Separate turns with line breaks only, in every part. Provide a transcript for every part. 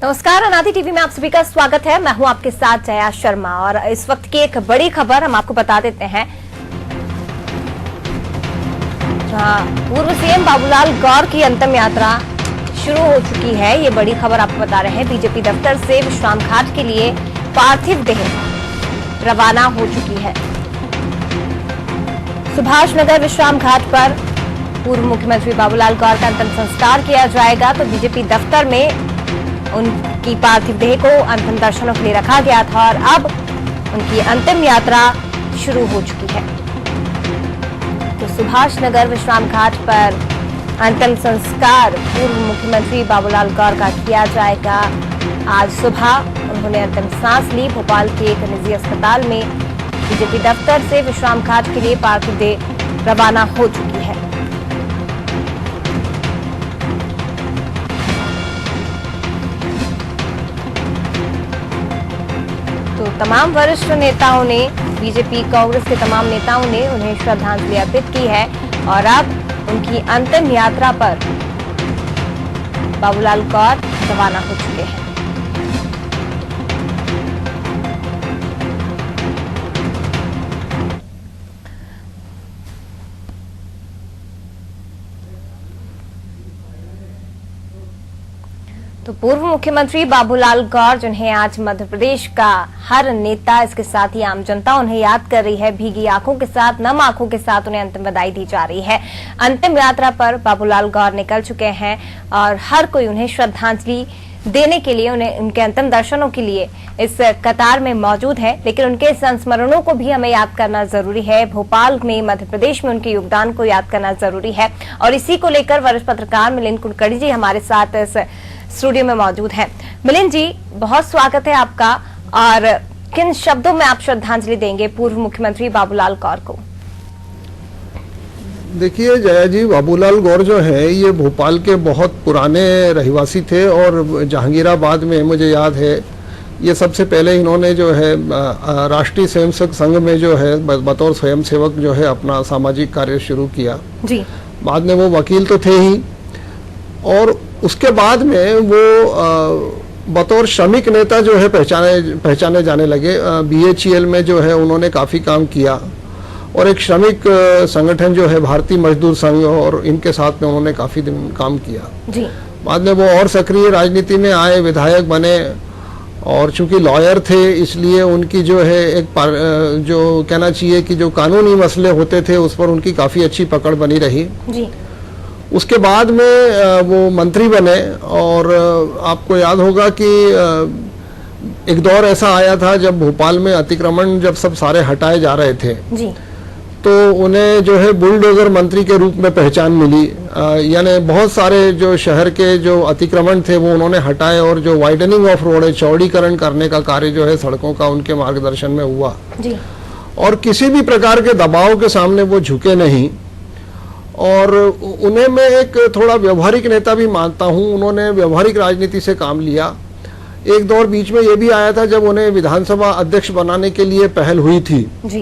नमस्कार, अनादि टीवी में आप सभी का स्वागत है। मैं हूं आपके साथ जया शर्मा और इस वक्त की एक बड़ी खबर हम आपको बता देते हैं। जहां पूर्व सीएम बाबूलाल गौर की अंतिम यात्रा शुरू हो चुकी है, ये बड़ी खबर आपको बता रहे हैं। बीजेपी दफ्तर से विश्राम घाट के लिए पार्थिव देह रवाना हो चुकी है। सुभाष नगर विश्राम घाट पर पूर्व मुख्यमंत्री बाबूलाल गौर का अंतिम संस्कार किया जाएगा। तो बीजेपी दफ्तर में उनकी पार्थिव देह को अंतिम दर्शनों के लिए रखा गया था और अब उनकी अंतिम यात्रा शुरू हो चुकी है। तो सुभाष नगर विश्राम घाट पर अंतिम संस्कार पूर्व मुख्यमंत्री बाबूलाल गौर का किया जाएगा। आज सुबह उन्होंने अंतिम सांस ली। भोपाल के एक निजी अस्पताल में बीजेपी दफ्तर से विश्राम घाट के लिए पार्थिव देह रवाना हो चुकी है। तो तमाम वरिष्ठ नेताओं ने, बीजेपी कांग्रेस के तमाम नेताओं ने उन्हें श्रद्धांजलि अर्पित की है और अब उनकी अंतिम यात्रा पर बाबूलाल गौर रवाना हो चुके हैं। तो पूर्व मुख्यमंत्री बाबूलाल गौर, जिन्हें आज मध्य प्रदेश का हर नेता, इसके साथ ही आम जनता उन्हें याद कर रही है, भीगी आंखों के साथ, नम आंखों के साथ उन्हें अंतिम बधाई दी जा रही है। अंतिम यात्रा पर बाबूलाल गौर निकल चुके हैं और हर कोई उन्हें श्रद्धांजलि देने के लिए, उन्हें उनके अंतिम दर्शनों के लिए इस कतार में मौजूद है। लेकिन उनके संस्मरणों को भी हमें याद करना जरूरी है। भोपाल में, मध्य प्रदेश में उनके योगदान को याद करना जरूरी है और इसी को लेकर वरिष्ठ पत्रकार मिलिंद कुलकर्णी जी हमारे साथ इस स्टूडियो में मौजूद हैं। मिलिंद जी, बहुत स्वागत है आपका। और किन शब्दों में आप श्रद्धांजलि देंगे पूर्व मुख्यमंत्री बाबूलाल गौर को?
देखिए जया जी, बाबूलाल गौर जो है ये भोपाल के बहुत पुराने रहवासी थे और जहांगीराबाद में, मुझे याद है, ये सबसे पहले इन्होंने जो है राष्ट्रीय स्वयंसेवक संघ में जो है बतौर स्वयंसेवक जो है अपना सामाजिक कार्य शुरू किया जी। बाद में वो वकील तो थे ही और उसके बाद में वो बतौर श्रमिक नेता जो है पहचाने जाने लगे। BHEL में जो है उन्होंने काफ़ी काम किया और एक श्रमिक संगठन जो है भारतीय मजदूर संघ, और इनके साथ में उन्होंने काफ़ी दिन काम किया जी। बाद में वो और सक्रिय राजनीति में आए, विधायक बने और चूंकि लॉयर थे इसलिए उनकी जो है एक जो कहना चाहिए कि जो कानूनी मसले होते थे उस पर उनकी काफ़ी अच्छी पकड़ बनी रही जी। उसके बाद में वो मंत्री बने और आपको याद होगा कि एक दौर ऐसा आया था जब भोपाल में अतिक्रमण जब सब सारे हटाए जा रहे थे जी। तो उन्हें जो है बुलडोजर मंत्री के रूप में पहचान मिली। यानी बहुत सारे जो शहर के जो अतिक्रमण थे वो उन्होंने हटाए और जो वाइडनिंग ऑफ रोड है, चौड़ीकरण करने का कार्य जो है सड़कों का उनके मार्गदर्शन में हुआ जी। और किसी भी प्रकार के दबाव के सामने वो झुके नहीं और उन्हें मैं एक थोड़ा व्यवहारिक नेता भी मानता हूं। उन्होंने व्यवहारिक राजनीति से काम लिया। एक दौर बीच में ये भी आया था जब उन्हें विधानसभा अध्यक्ष बनाने के लिए पहल हुई थी जी।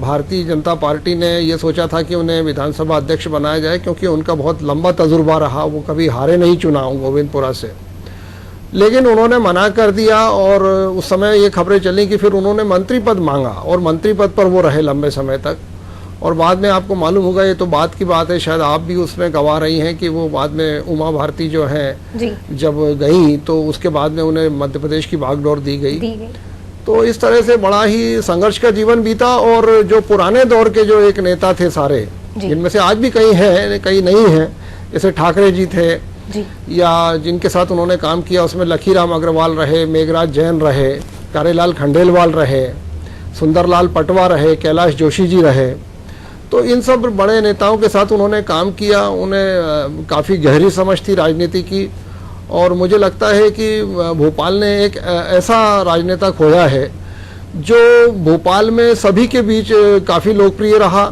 भारतीय जनता पार्टी ने ये सोचा था कि उन्हें विधानसभा अध्यक्ष बनाया जाए क्योंकि उनका बहुत लंबा तजुर्बा रहा, वो कभी हारे नहीं चुनाव गोविंदपुरा से। लेकिन उन्होंने मना कर दिया और उस समय ये खबरें चली कि फिर उन्होंने मंत्री पद मांगा और मंत्री पद पर वो रहे लंबे समय तक। और बाद में आपको मालूम होगा, ये तो बात की बात है, शायद आप भी उसमें गवाह रही हैं कि वो बाद में उमा भारती जो है जब गई तो उसके बाद में उन्हें मध्य प्रदेश की बागडोर दी गई। तो इस तरह से बड़ा ही संघर्ष का जीवन बीता और जो पुराने दौर के जो एक नेता थे सारे, जिनमें से आज भी कई हैं कई नहीं हैं, जैसे ठाकरे जी थे जी। या जिनके साथ उन्होंने काम किया उसमें लखीराम अग्रवाल रहे, मेघराज जैन रहे, प्यारेलाल खंडेलवाल रहे, सुंदरलाल पटवा रहे, कैलाश जोशी जी रहे। तो इन सब बड़े नेताओं के साथ उन्होंने काम किया। उन्हें काफ़ी गहरी समझ थी राजनीति की और मुझे लगता है कि भोपाल ने एक ऐसा राजनेता खोया है जो भोपाल में सभी के बीच काफ़ी लोकप्रिय रहा।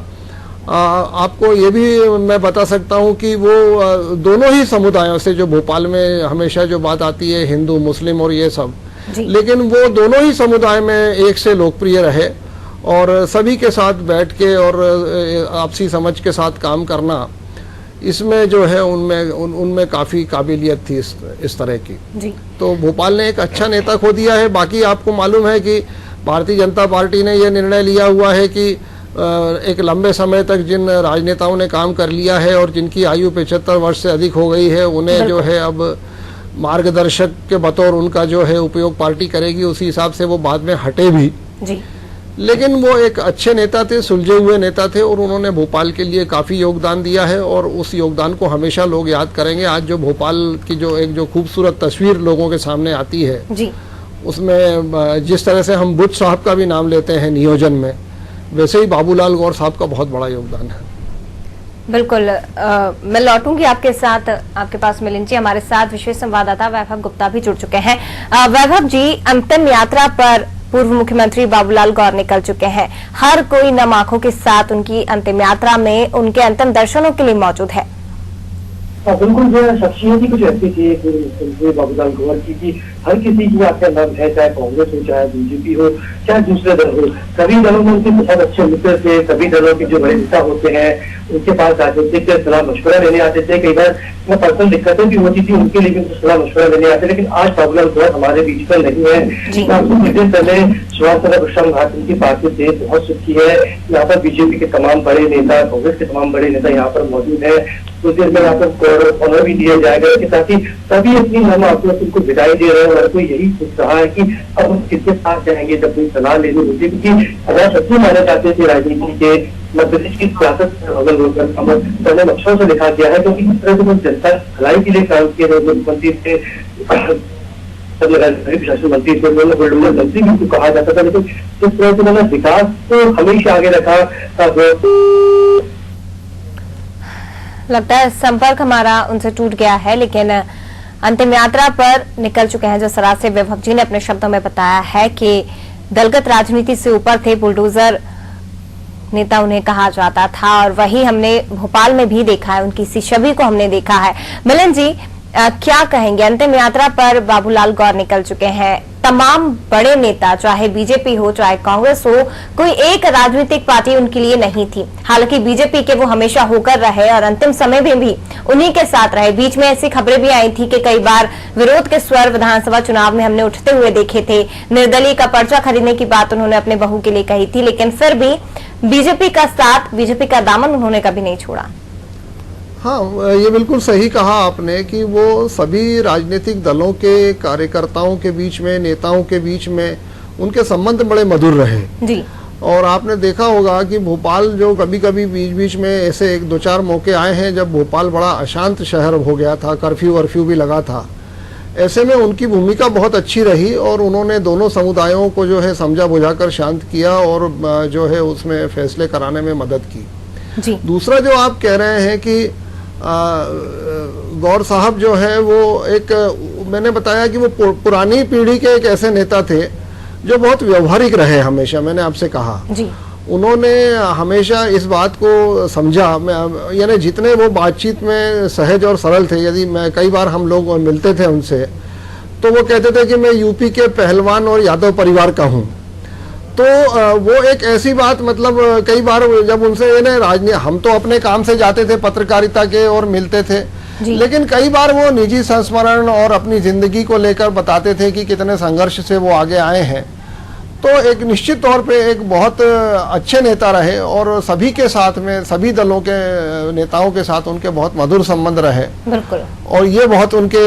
आपको ये भी मैं बता सकता हूँ कि वो दोनों ही समुदायों से, जो भोपाल में हमेशा जो बात आती है हिंदू मुस्लिम और ये सब, लेकिन वो दोनों ही समुदाय में एक से लोकप्रिय रहे और सभी के साथ बैठ के और आपसी समझ के साथ काम करना, इसमें जो है उनमें काफ़ी काबिलियत थी इस तरह की।
जी।
तो भोपाल ने एक अच्छा नेता खो दिया है। बाकी आपको मालूम है कि भारतीय जनता पार्टी ने यह निर्णय लिया हुआ है कि एक लंबे समय तक जिन राजनेताओं ने काम कर लिया है और जिनकी आयु 75 वर्ष से अधिक हो गई है, उन्हें जो है अब मार्गदर्शक के बतौर उनका जो है उपयोग पार्टी करेगी। उसी हिसाब से वो बाद में हटे भी।
जी।
लेकिन वो एक अच्छे नेता थे, सुलझे हुए नेता थे और उन्होंने भोपाल के लिए काफ़ी योगदान दिया है और उस योगदान को हमेशा लोग याद करेंगे। आज जो भोपाल की जो खूबसूरत तस्वीर लोगों के सामने आती है, जी, उसमें जिस तरह से हम बुद्ध साहब का भी नाम लेते हैं नियोजन में, वैसे ही बाबूलाल गौर साहब का बहुत बड़ा योगदान है।
बिल्कुल। मैं लौटूंगी आपके साथ, आपके पास मिलिंद जी। हमारे साथ विशेष संवाददाता वैभव गुप्ता भी जुड़ चुके हैं। वैभव जी, अंतिम यात्रा पर पूर्व मुख्यमंत्री बाबूलाल गौर निकल चुके हैं। हर कोई नम आंखों के साथ उनकी अंतिम यात्रा में उनके अंतिम दर्शनों के लिए मौजूद है।
बिल्कुल, जो शख्सियत ही कुछ ऐसी थी बाबूलाल गौर की कि हर किसी की आपका नाम है, चाहे कांग्रेस हो, चाहे बीजेपी हो, चाहे दूसरे दल हो, सभी दलों में उनके बहुत अच्छे मित्र थे। सभी दलों के जो बड़े नेता होते हैं उनके पास राजनीतिक सलाह मशवरा लेने आते थे। कई बार पर्सनल दिक्कतें भी होती थी उनके लिए भी सलाह मशवरा लेने आते। लेकिन आज बाबूलाल गौर हमारे बीच में नहीं है। कुछ दिन पहले सुभाष प्रशांत भारती की पार्टी से बहुत सुखी है। यहाँ पर बीजेपी के तमाम बड़े नेता, कांग्रेस के तमाम बड़े नेता यहाँ पर मौजूद है। कुछ देर में यहाँ पर ऑनर भी दिया जाएगा। इसके साथ ही सभी अपनी नाम आपको उनको विदाई दे रहे हैं और कोई यही सोच रहा है कि अब हम किसके साथ जाएंगे जब कोई सलाह लेनी होती। क्योंकि अगर सच्चे माना चाहते थे राजनीति के मध्य प्रदेश की सियासत अगर मैंने अक्षरों से लिखा गया है, क्योंकि इस तरह से जनता भलाई के लिए काम किए गए मुख्यमंत्री थे, प्रशासन मंत्री थे, बुलडोजर मंत्री भी कहा जाता था। लेकिन इस तरह से मैंने विकास को हमेशा आगे रखा।
लगता है संपर्क हमारा उनसे टूट गया है, लेकिन अंतिम यात्रा पर निकल चुके हैं। जो सराज से वैभव जी ने अपने शब्दों में बताया है कि दलगत राजनीति से ऊपर थे, बुलडोजर नेता उन्हें कहा जाता था और वही हमने भोपाल में भी देखा है, उनकी इसी छवि को हमने देखा है। मिलिंद जी, क्या कहेंगे? अंतिम यात्रा पर बाबूलाल गौर निकल चुके हैं। तमाम बड़े नेता, चाहे बीजेपी हो चाहे कांग्रेस हो, कोई एक राजनीतिक पार्टी उनके लिए नहीं थी। हालांकि बीजेपी के वो हमेशा होकर रहे और अंतिम समय में भी उन्हीं के साथ रहे। बीच में ऐसी खबरें भी आई थी कि कई बार विरोध के स्वर विधानसभा चुनाव में हमने उठते हुए देखे थे। निर्दलीय का पर्चा खरीदने की बात उन्होंने अपने बहू के लिए कही थी, लेकिन फिर भी बीजेपी का साथ, बीजेपी का दामन उन्होंने कभी नहीं छोड़ा।
हाँ, ये बिल्कुल सही कहा आपने कि वो सभी राजनीतिक दलों के कार्यकर्ताओं के बीच में, नेताओं के बीच में उनके संबंध बड़े मधुर रहे जी। और आपने देखा होगा कि भोपाल जो कभी कभी बीच बीच में ऐसे एक दो चार मौके आए हैं जब भोपाल बड़ा अशांत शहर हो गया था, कर्फ्यू वर्फ्यू भी लगा था। ऐसे में उनकी भूमिका बहुत अच्छी रही और उन्होंने दोनों समुदायों को जो है समझा बुझाकर शांत किया और जो है उसमें फैसले कराने में मदद की जी। दूसरा जो आप कह रहे हैं कि गौर साहब जो है वो एक, मैंने बताया कि वो पुरानी पीढ़ी के एक ऐसे नेता थे जो बहुत व्यवहारिक रहे हमेशा। मैंने आपसे कहा जी। उन्होंने हमेशा इस बात को समझा, यानी जितने वो बातचीत में सहज और सरल थे। यदि मैं कई बार हम लोग मिलते थे उनसे तो वो कहते थे कि मैं यूपी के पहलवान और यादव परिवार का हूँ। तो वो एक ऐसी बात, मतलब कई बार जब उनसे राजनीति, हम तो अपने काम से जाते थे पत्रकारिता के और मिलते थे, लेकिन कई बार वो निजी संस्मरण और अपनी जिंदगी को लेकर बताते थे कि कितने संघर्ष से वो आगे आए हैं। तो एक निश्चित तौर पे एक बहुत अच्छे नेता रहे और सभी के साथ में, सभी दलों के नेताओं के साथ उनके बहुत मधुर संबंध रहे। बिल्कुल। और ये बहुत उनके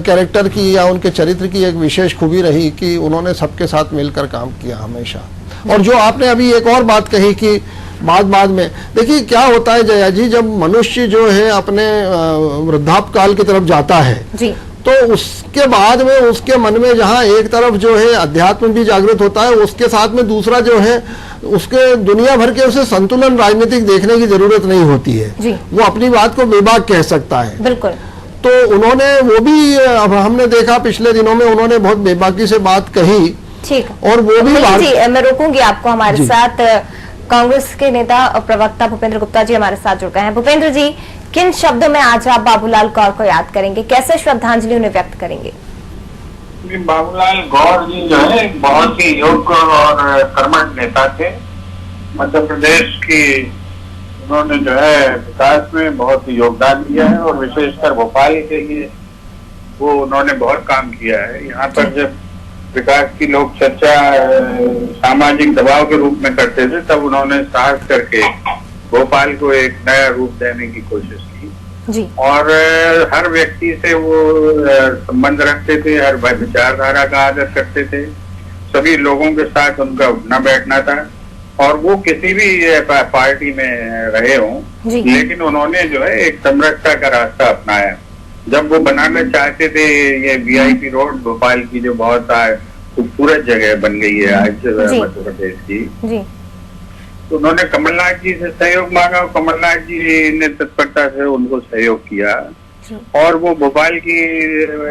कैरेक्टर की या उनके चरित्र की एक विशेष खूबी रही कि उन्होंने सबके साथ मिलकर काम किया हमेशा। और जो आपने अभी एक और बात कही कि बाद में देखिए क्या होता है जया जी, जब मनुष्य जो है अपने वृद्धापकाल की तरफ जाता है जी, तो उसके बाद में उसके मन में जहाँ एक तरफ जो है अध्यात्म भी जागृत होता है, उसके साथ में दूसरा जो है उसके दुनिया भर के उसे संतुलन राजनीतिक देखने की जरूरत नहीं होती है जी। वो अपनी बात को बेबाक कह सकता है। बिल्कुल। तो उन्होंने वो भी, अब हमने देखा पिछले दिनों में उन्होंने बहुत बेबाकी से बात कही। ठीक। और वो भी
मैं रोकूंगी आपको। हमारे साथ कांग्रेस के नेता और प्रवक्ता भूपेंद्र गुप्ता जी हमारे साथ जुड़ गए हैं। भूपेंद्र जी, किन शब्दों में आज आप बाबूलाल गौर को याद करेंगे, कैसे श्रद्धांजलि उन्हें व्यक्त करेंगे?
बाबूलाल गौर जी जो है बहुत ही योग्य और कर्मठ नेता थे। मध्य प्रदेश की उन्होंने जो है विकास में बहुत योगदान दिया है और विशेषकर भोपाल के लिए वो उन्होंने बहुत काम किया है। यहाँ पर जब विकास की लोग चर्चा सामाजिक दबाव के रूप में करते थे, तब उन्होंने साहस करके भोपाल को एक नया रूप देने की कोशिश की
जी।
और हर व्यक्ति से वो संबंध रखते थे, हर विचारधारा का आदर करते थे, सभी लोगों के साथ उनका उठना बैठना था और वो किसी भी पार्टी में रहे हों, लेकिन उन्होंने जो है एक समरसता का रास्ता अपनाया। जब वो बनाना चाहते थे ये वीआईपी रोड भोपाल की, जो बहुत खूबसूरत जगह बन गई है आज मध्य प्रदेश की, तो उन्होंने कमलनाथ जी से सहयोग मांगा और कमलनाथ जी ने तत्परता से उनको सहयोग किया और वो भोपाल की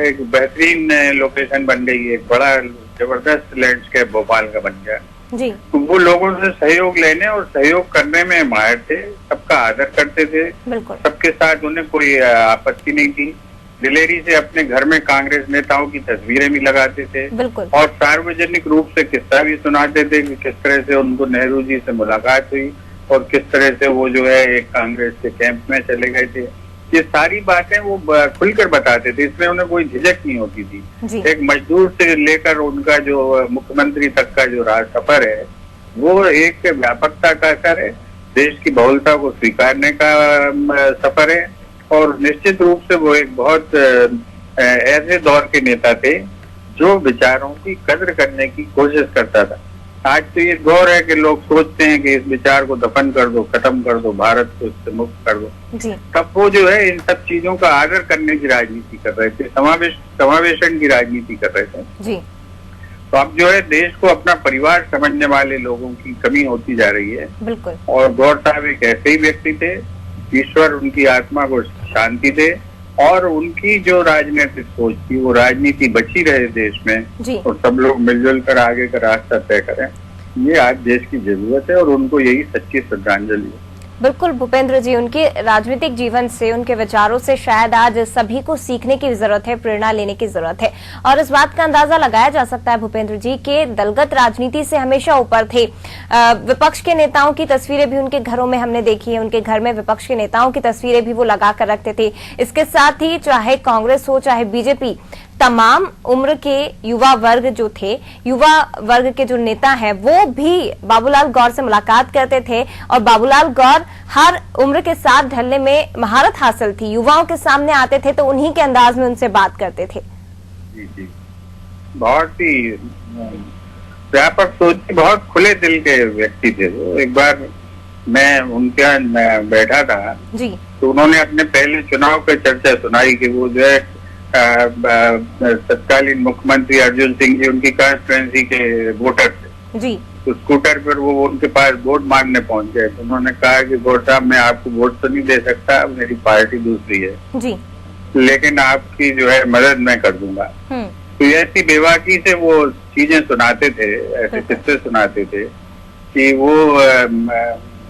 एक बेहतरीन लोकेशन बन गई है, एक बड़ा जबरदस्त लैंडस्केप भोपाल का बन गया
जी।
तो वो लोगों से सहयोग लेने और सहयोग करने में माहिर थे, सबका आदर करते थे, सबके साथ उन्हें कोई आपत्ति नहीं थी। दिलेरी से अपने घर में कांग्रेस नेताओं की तस्वीरें भी लगाते थे और सार्वजनिक रूप से किस्सा भी सुनाते थे कि किस तरह से उनको नेहरू जी से मुलाकात हुई और किस तरह से वो जो है एक कांग्रेस के कैंप में चले गए थे। ये सारी बातें वो खुलकर बताते थे, इसमें उन्हें कोई झिझक नहीं होती थी। एक मजदूर से लेकर उनका जो मुख्यमंत्री तक का जो राज सफर है वो एक व्यापकता का असर है, देश की बहुलता को स्वीकारने का सफर है और निश्चित रूप से वो एक बहुत ऐसे दौर के नेता थे जो विचारों की कद्र करने की कोशिश करता था। आज तो ये दौर है कि लोग सोचते हैं कि इस विचार को दफन कर दो, खत्म कर दो, भारत को इससे मुक्त कर दो। तब वो जो है इन सब चीजों का आदर करने की राजनीति कर रहे थे, समावेशन की राजनीति कर रहे थे। तो अब जो है देश को अपना परिवार समझने वाले लोगों की कमी होती जा रही है। और गौर साहब एक ऐसे ही व्यक्ति थे, ईश्वर उनकी आत्मा को शांति दे और उनकी जो राजनीतिक सोच थी वो राजनीति बची रहे देश में और सब लोग मिलजुल कर आगे का रास्ता तय करें, ये आज देश की जरूरत है और उनको यही सच्ची श्रद्धांजलि है।
बिल्कुल भूपेंद्र जी, उनके राजनीतिक जीवन से, उनके विचारों से शायद आज सभी को सीखने की जरूरत है, प्रेरणा लेने की जरूरत है। और इस बात का अंदाजा लगाया जा सकता है भूपेंद्र जी के दलगत राजनीति से हमेशा ऊपर थे। विपक्ष के नेताओं की तस्वीरें भी उनके घरों में हमने देखी है, उनके घर में विपक्ष के नेताओं की तस्वीरें भी वो लगा कर रखते थे। इसके साथ ही चाहे कांग्रेस हो चाहे बीजेपी, तमाम उम्र के युवा वर्ग जो थे, युवा वर्ग के जो नेता हैं, वो भी बाबूलाल गौर से मुलाकात करते थे और बाबूलाल गौर हर उम्र के साथ ढलने में महारत हासिल थी। युवाओं के सामने आते थे तो उन्हीं के अंदाज में उनसे बात करते थे।
जी, बहुत ही व्यापक सोच, बहुत खुले दिल के व्यक्ति थे वो। एक बार मैं उनके यहाँ बैठा था जी, तो उन्होंने अपने पहले चुनाव पे चर्चा सुनाई कि वो जो है तत्कालीन मुख्यमंत्री अर्जुन सिंह जी उनकी कॉन्स्टिट्यूएंसी के वोटर थे जी। तो स्कूटर पर वो उनके पास वोट मांगने पहुंच गए। तो उन्होंने कहा कि गौर साहब, मैं आपको वोट तो नहीं दे सकता, मेरी पार्टी दूसरी है जी, लेकिन आपकी जो है मदद मैं कर दूंगा। तो ऐसी बेबाकी से वो चीजें सुनाते थे, ऐसे किस्से सुनाते थे कि वो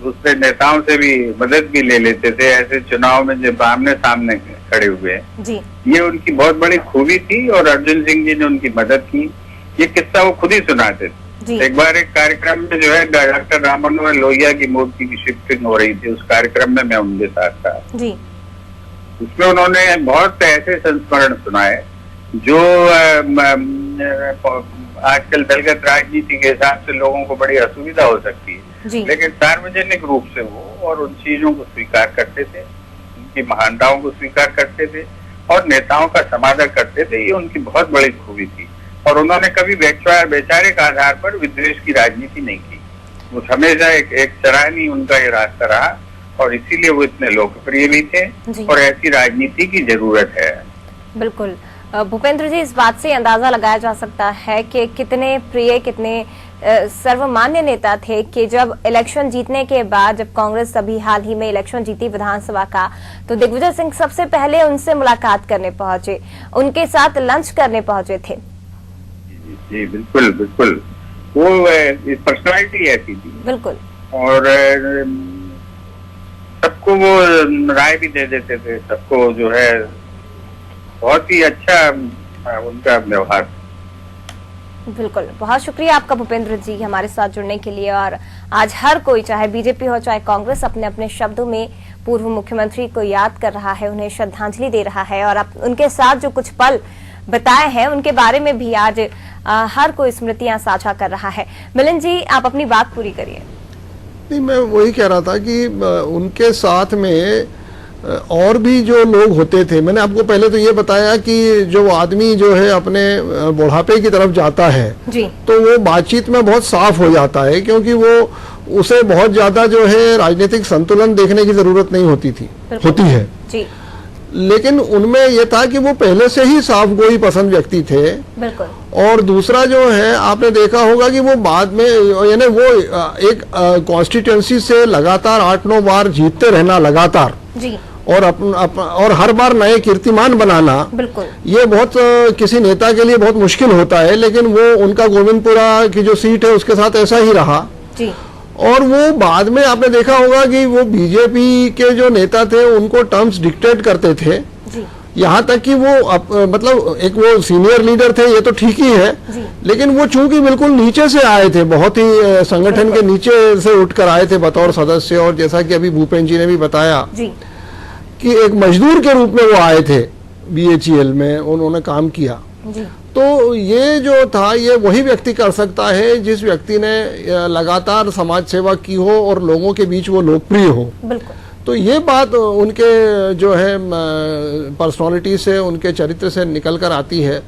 दूसरे नेताओं से भी मदद भी ले लेते थे ऐसे चुनाव में जब आमने सामने खड़े हुए जी। ये उनकी बहुत बड़ी खूबी थी और अर्जुन सिंह जी ने उनकी मदद की। ये किस्सा वो खुद ही सुनाते थे। एक बार एक कार्यक्रम में जो है डॉक्टर राम मनोहर लोहिया की मूर्ति की शिफ्टिंग हो रही थी, उस कार्यक्रम में मैं उनके साथ था जी। उसमें उन्होंने बहुत ऐसे संस्मरण सुनाए जो आजकल दलगत राजनीति के हिसाब से लोगों को बड़ी असुविधा हो सकती है, लेकिन सार्वजनिक रूप से वो और उन चीजों को स्वीकार करते थे, उनकी महानताओं को स्वीकार करते थे और नेताओं का समादर करते थे। ये उनकी बहुत बड़ी खूबी थी और उन्होंने कभी वैचारिक आधार पर विद्वेष की राजनीति नहीं की। वो हमेशा एक सराहनीय उनका ये रास्ता रहा और इसीलिए वो इतने लोकप्रिय भी थे और ऐसी राजनीति की जरूरत है।
बिल्कुल भूपेंद्र जी, इस बात से अंदाजा लगाया जा सकता है कि कितने प्रिय, कितने सर्वमान्य नेता थे कि जब इलेक्शन जीतने के बाद, जब कांग्रेस अभी हाल ही में इलेक्शन जीती विधानसभा का, तो दिग्विजय सिंह सबसे पहले उनसे मुलाकात करने पहुंचे, उनके साथ लंच करने पहुंचे थे।
जी बिल्कुल बिल्कुल, वो पर्सनालिटी ऐसी थी बिल्कुल, और सबको वो राय भी दे देते थे, सबको जो है बहुत ही अच्छा उनका व्यवहार।
बिल्कुल, बहुत शुक्रिया आपका भूपेंद्र जी हमारे साथ जुड़ने के लिए। और आज हर कोई, चाहे बीजेपी हो चाहे कांग्रेस, अपने अपने शब्दों में पूर्व मुख्यमंत्री को याद कर रहा है, उन्हें श्रद्धांजलि दे रहा है, और अब उनके साथ जो कुछ पल बताए हैं उनके बारे में भी आज हर कोई स्मृतियां साझा कर रहा है। मिलिंद जी, आप अपनी बात पूरी करिए।
नहीं, मैं वही कह रहा था कि उनके साथ में और भी जो लोग होते थे। मैंने आपको पहले तो ये बताया कि जो आदमी जो है अपने बुढ़ापे की तरफ जाता है
जी,
तो वो बातचीत में बहुत साफ हो जाता है, क्योंकि वो उसे बहुत ज्यादा जो है राजनीतिक संतुलन देखने की जरूरत नहीं होती है
जी।
लेकिन उनमें यह था कि वो पहले से ही साफ गोई पसंद व्यक्ति थे।
बिल्कुल।
और दूसरा जो है, आपने देखा होगा कि वो बाद में, यानी वो एक कॉन्स्टिट्यूएंसी से लगातार 8-9 बार जीतते रहना लगातार
जी,
और और हर बार नए कीर्तिमान बनाना,
बिल्कुल,
ये बहुत किसी नेता के लिए बहुत मुश्किल होता है। लेकिन वो उनका गोविंदपुरा की जो सीट है उसके साथ ऐसा ही रहा
जी।
और वो बाद में आपने देखा होगा कि वो बीजेपी के जो नेता थे उनको टर्म्स डिक्टेट करते थे
जी।
यहाँ तक कि वो मतलब एक वो सीनियर लीडर थे, ये तो ठीक ही है, लेकिन वो चूंकि बिल्कुल नीचे से आए थे, बहुत ही संगठन के नीचे से उठकर आए थे बतौर सदस्य, और जैसा कि अभी भूपेंद्र जी ने भी बताया
जी,
कि एक मजदूर के रूप में वो आए थे BHEL में, उन्होंने काम किया
जी।
तो ये जो था, ये वही व्यक्ति कर सकता है जिस व्यक्ति ने लगातार समाज सेवा की हो और लोगों के बीच वो लोकप्रिय हो।
बिल्कुल।
तो ये बात उनके जो है पर्सनालिटी से, उनके चरित्र से निकल कर आती है।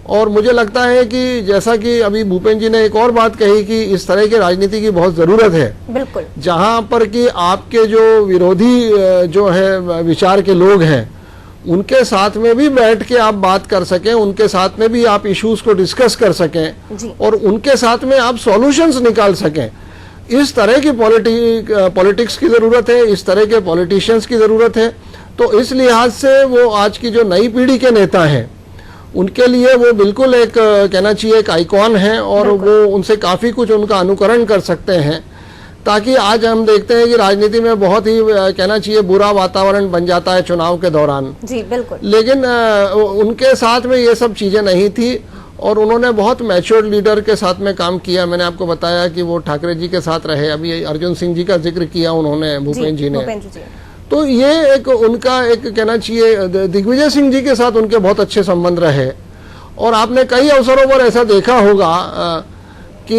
और मुझे लगता है कि जैसा कि अभी भूपेंद्र जी ने एक और बात कही कि इस तरह की राजनीति की बहुत ज़रूरत है,
बिल्कुल,
जहां पर कि आपके जो विरोधी जो है विचार के लोग हैं उनके साथ में भी बैठ के आप बात कर सकें, उनके साथ में भी आप इश्यूज को डिस्कस कर सकें
जी,
और उनके साथ में आप सॉल्यूशंस निकाल सकें। इस तरह की पॉलिटिक्स की ज़रूरत है, इस तरह के पॉलिटिशियंस की ज़रूरत है। तो इस लिहाज से वो आज की जो नई पीढ़ी के नेता हैं उनके लिए वो बिल्कुल एक कहना चाहिए एक आइकॉन है, और वो उनसे काफ़ी कुछ उनका अनुकरण कर सकते हैं, ताकि आज हम देखते हैं कि राजनीति में बहुत ही कहना चाहिए बुरा वातावरण बन जाता है चुनाव के दौरान
जी। बिल्कुल।
लेकिन उनके साथ में ये सब चीज़ें नहीं थी और उन्होंने बहुत मैच्योर्ड लीडर के साथ में काम किया। मैंने आपको बताया कि वो ठाकरे जी के साथ रहे, अभी अर्जुन सिंह जी का जिक्र किया उन्होंने, भूपेंद्र जी ने। तो ये एक उनका एक कहना चाहिए, दिग्विजय सिंह जी के साथ उनके बहुत अच्छे संबंध रहे। और आपने कई अवसरों पर ऐसा देखा होगा कि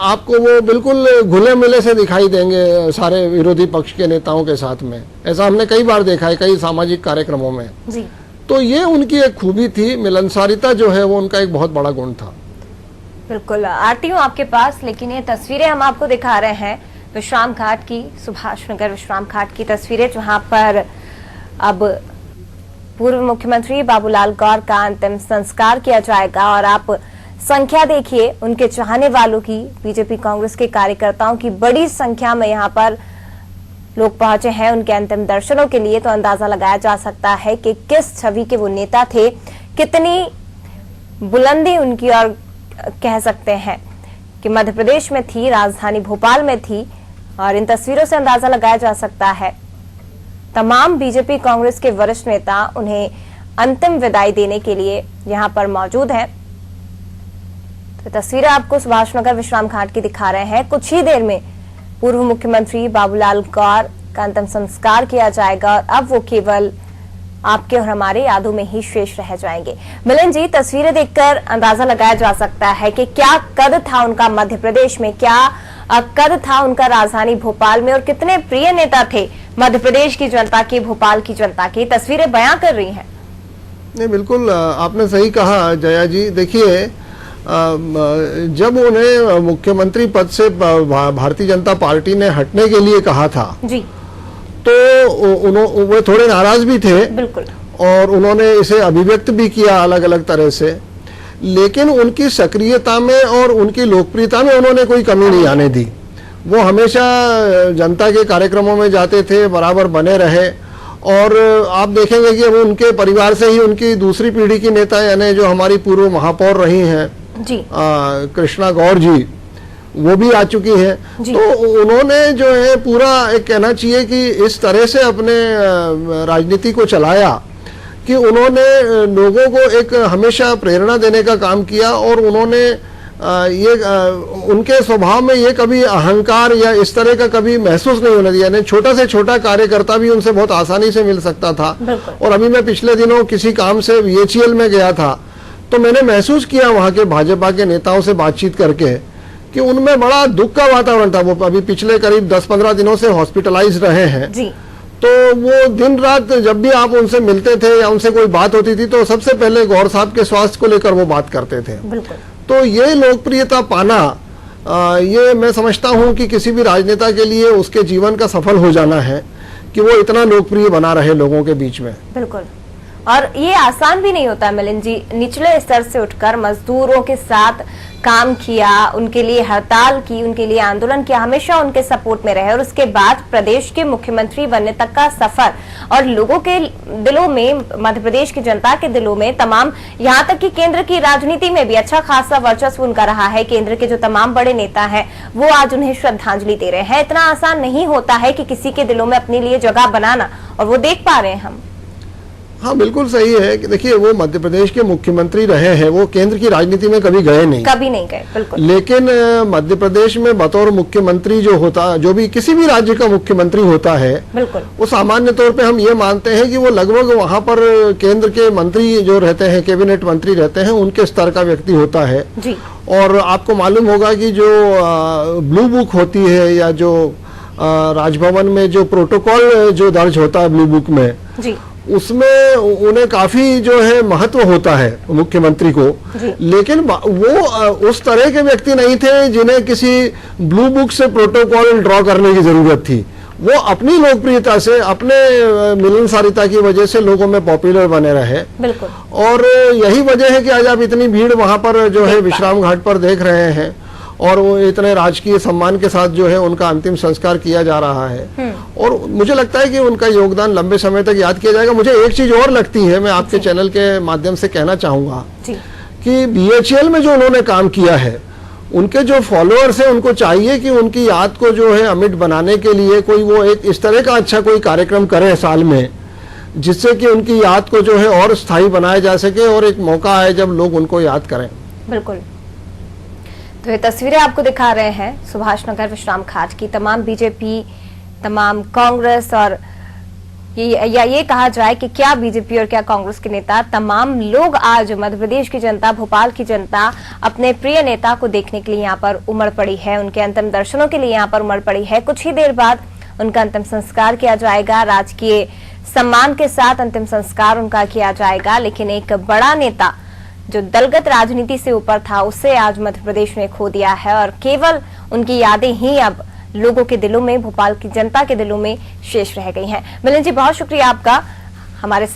आपको वो बिल्कुल घुले मिले से दिखाई देंगे सारे विरोधी पक्ष के नेताओं के साथ में। ऐसा हमने कई बार देखा है कई सामाजिक कार्यक्रमों में
जी।
तो ये उनकी एक खूबी थी, मिलनसारिता जो है वो उनका एक बहुत बड़ा गुण था।
बिल्कुल। आती हूँ आपके पास, लेकिन ये तस्वीरें हम आपको दिखा रहे हैं विश्राम घाट की, सुभाष नगर विश्राम घाट की तस्वीरें, जहां पर अब पूर्व मुख्यमंत्री बाबूलाल गौर का अंतिम संस्कार किया जाएगा। और आप संख्या देखिए उनके चाहने वालों की, बीजेपी कांग्रेस के कार्यकर्ताओं की बड़ी संख्या में यहाँ पर लोग पहुंचे हैं उनके अंतिम दर्शनों के लिए। तो अंदाजा लगाया जा सकता है कि किस छवि के वो नेता थे, कितनी बुलंदी उनकी, और कह सकते हैं कि मध्य प्रदेश में थी, राजधानी भोपाल में थी। और इन तस्वीरों से अंदाजा लगाया जा सकता है तमाम बीजेपी कांग्रेस के वरिष्ठ नेता उन्हें अंतिम विदाई देने के लिए यहाँ पर मौजूद हैं। तो तस्वीरें आपको सुभाष नगर विश्राम घाट की दिखा रहे हैं। कुछ ही देर में पूर्व मुख्यमंत्री बाबूलाल गौर का अंतिम संस्कार किया जाएगा और अब वो केवल आपके और हमारे यादों में ही शेष रह जाएंगे। मिलन जी, तस्वीरें देखकर अंदाजा लगाया जा सकता है कि क्या कद था उनका मध्य प्रदेश में, क्या कद था उनका राजधानी भोपाल में, और कितने प्रिय नेता थे मध्य प्रदेश की जनता की, भोपाल की जनता की। तस्वीरें बयां कर रही हैं।
नहीं, बिल्कुल आपने सही कहा जया जी। देखिए, जब उन्हें मुख्यमंत्री पद से भारतीय जनता पार्टी ने हटने के लिए कहा था
जी,
तो वो थोड़े नाराज भी थे।
बिल्कुल।
और उन्होंने इसे अभिव्यक्त भी किया अलग अलग तरह से, लेकिन उनकी सक्रियता में और उनकी लोकप्रियता में उन्होंने कोई कमी नहीं आने दी। वो हमेशा जनता के कार्यक्रमों में जाते थे, बराबर बने रहे। और आप देखेंगे कि अब उनके परिवार से ही उनकी दूसरी पीढ़ी की नेता, यानी जो हमारी पूर्व महापौर रही हैं
जी,
कृष्णा गौर जी, वो भी आ चुकी है। तो उन्होंने जो है पूरा एक कहना चाहिए कि इस तरह से अपने राजनीति को चलाया कि उन्होंने लोगों को एक हमेशा प्रेरणा देने का काम किया, और उन्होंने उनके स्वभाव में ये कभी अहंकार या इस तरह का कभी महसूस नहीं होने दिया। यानी छोटा से छोटा कार्यकर्ता भी उनसे बहुत आसानी से मिल सकता था। और अभी मैं पिछले दिनों किसी काम से VHL में गया था, तो मैंने महसूस किया वहां के भाजपा के नेताओं से बातचीत करके कि उनमें बड़ा दुख का वातावरण था। वो अभी पिछले करीब 10-15 दिनों से हॉस्पिटलाइज रहे हैं जी। तो वो दिन रात जब भी आप उनसे मिलते थे या उनसे कोई बात होती थी, तो सबसे पहले गौर साहब के स्वास्थ्य को लेकर वो बात करते थे। तो ये लोकप्रियता पाना, ये मैं समझता हूं कि किसी भी राजनेता के लिए उसके जीवन का सफल हो जाना है कि वो इतना लोकप्रिय बना रहे लोगों के बीच में।
बिल्कुल, और ये आसान भी नहीं होता मिलिंद जी। निचले स्तर से उठकर मजदूरों के साथ काम किया, उनके लिए हड़ताल की, उनके लिए आंदोलन किया, हमेशा उनके सपोर्ट में रहे, और उसके बाद प्रदेश के मुख्यमंत्री बनने तक का सफर, और लोगों के दिलों में, मध्य प्रदेश की जनता के दिलों में, तमाम यहाँ तक कि केंद्र की राजनीति में भी अच्छा खासा वर्चस्व उनका रहा है। केंद्र के जो तमाम बड़े नेता हैं वो आज उन्हें श्रद्धांजलि दे रहे हैं। इतना आसान नहीं होता है कि किसी के दिलों में अपने लिए जगह बनाना, और वो देख पा रहे हैं हम।
हाँ, बिल्कुल सही है कि देखिए, वो मध्य प्रदेश के मुख्यमंत्री रहे हैं, वो केंद्र की राजनीति में कभी गए नहीं,
कभी नहीं गए। बिल्कुल।
लेकिन मध्य प्रदेश में बतौर मुख्यमंत्री जो भी किसी भी राज्य का मुख्यमंत्री होता है, बिल्कुल, वो सामान्य तौर पे हम ये मानते हैं कि वो लगभग वहाँ पर केंद्र के मंत्री जो रहते हैं, कैबिनेट मंत्री रहते हैं, उनके स्तर का व्यक्ति होता है जी। और आपको मालूम होगा कि जो ब्लू बुक होती है या जो राजभवन में जो प्रोटोकॉल जो दर्ज होता है ब्लू बुक में जी, उसमें उन्हें काफी जो है महत्व होता है मुख्यमंत्री को। लेकिन वो उस तरह के व्यक्ति नहीं थे जिन्हें किसी ब्लू बुक से प्रोटोकॉल ड्रॉ करने की जरूरत थी। वो अपनी लोकप्रियता से, अपने मिलनसारिता की वजह से लोगों में पॉपुलर बने रहे। बिल्कुल। और यही वजह है कि आज आप इतनी भीड़ वहां पर जो है विश्राम घाट पर देख रहे हैं, और वो इतने राजकीय सम्मान के साथ जो है उनका अंतिम संस्कार किया जा रहा है। और मुझे लगता है कि उनका योगदान लंबे समय तक याद किया जाएगा। मुझे एक चीज और लगती है, मैं आपके चैनल के माध्यम से कहना चाहूंगा कि BHL में जो उन्होंने काम किया है, उनके जो फॉलोअर्स हैं उनको चाहिए कि उनकी याद को जो है अमिट बनाने के लिए कोई वो एक इस तरह का अच्छा कोई कार्यक्रम करे साल में, जिससे कि उनकी याद को जो है और स्थायी बनाया जा सके और एक मौका आए जब लोग उनको याद करें। बिल्कुल।
तो ये तस्वीरें आपको दिखा रहे हैं सुभाष नगर विश्राम घाट की। तमाम बीजेपी, तमाम कांग्रेस, और ये कहा जाए कि क्या बीजेपी और क्या कांग्रेस के नेता, तमाम लोग आज मध्य प्रदेश की जनता, भोपाल की जनता अपने प्रिय नेता को देखने के लिए यहाँ पर उमड़ पड़ी है, उनके अंतिम दर्शनों के लिए यहाँ पर उमड़ पड़ी है। कुछ ही देर बाद उनका अंतिम संस्कार किया जाएगा, राजकीय सम्मान के साथ अंतिम संस्कार उनका किया जाएगा। लेकिन एक बड़ा नेता जो दलगत राजनीति से ऊपर था, उसे आज मध्य प्रदेश में खो दिया है, और केवल उनकी यादें ही अब लोगों के दिलों में, भोपाल की जनता के दिलों में शेष रह गई हैं। मिलिंद जी, बहुत शुक्रिया आपका हमारे